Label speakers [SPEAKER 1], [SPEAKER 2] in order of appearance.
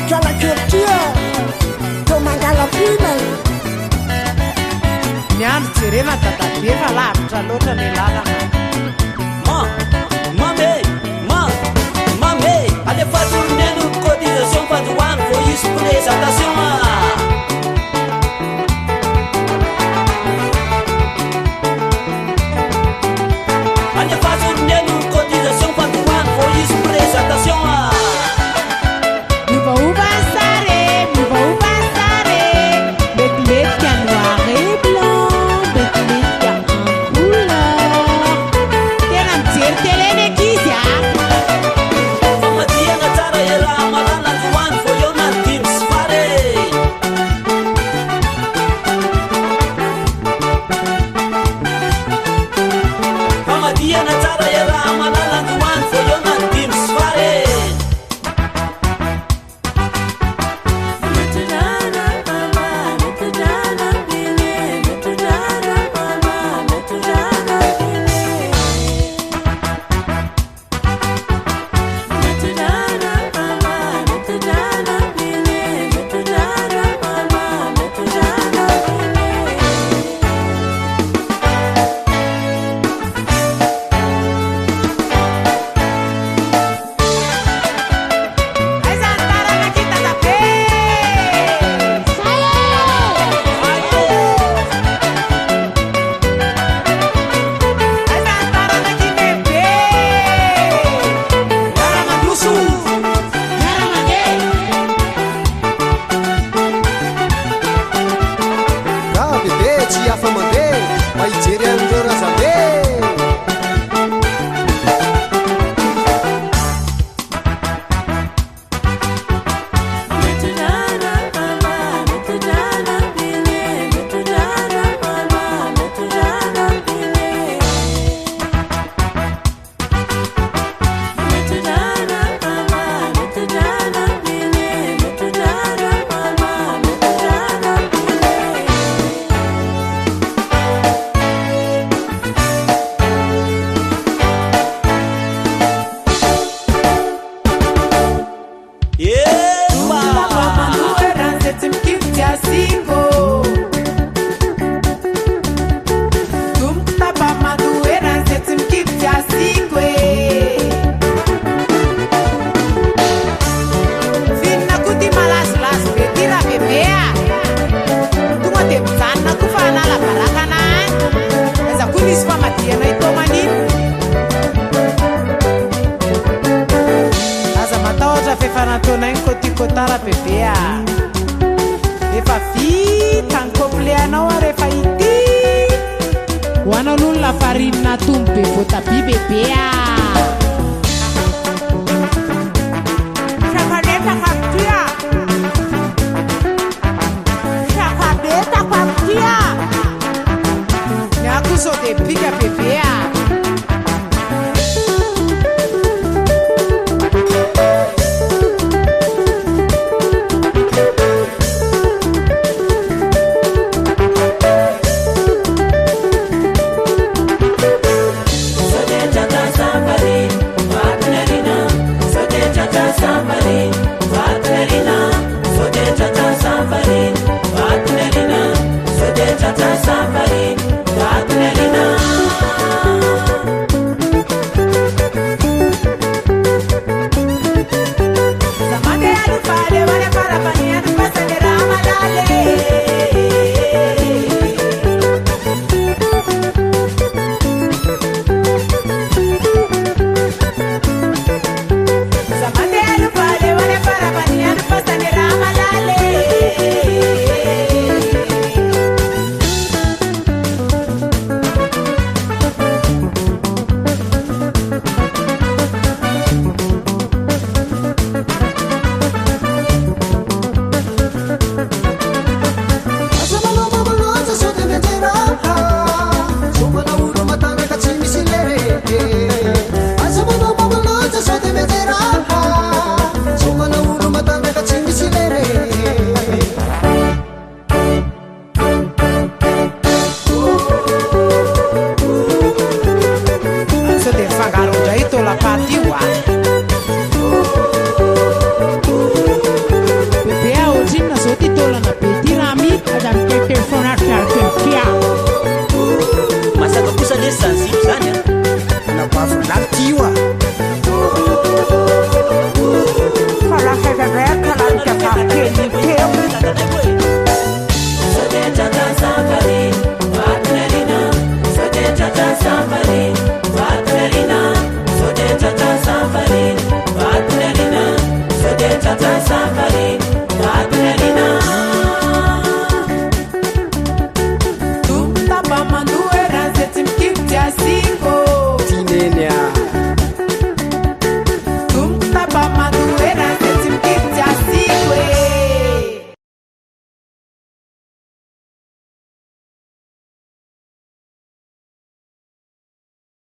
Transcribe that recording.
[SPEAKER 1] kalakiotia to mangalapina
[SPEAKER 2] miandro jerena dadabe fa lavitra loatra ny lalana
[SPEAKER 3] Mame, allez pas tourner nos cotisations, pas de one for you pour les attentions. Allez pas tourner nos cotisations, pas de one for you pour les attentions.
[SPEAKER 2] Nous va où passare, bête qui a noir et blanc, bête qui a en couleur. T'es un tir, t'es l'énéquisia. Fagaron já e tô lá para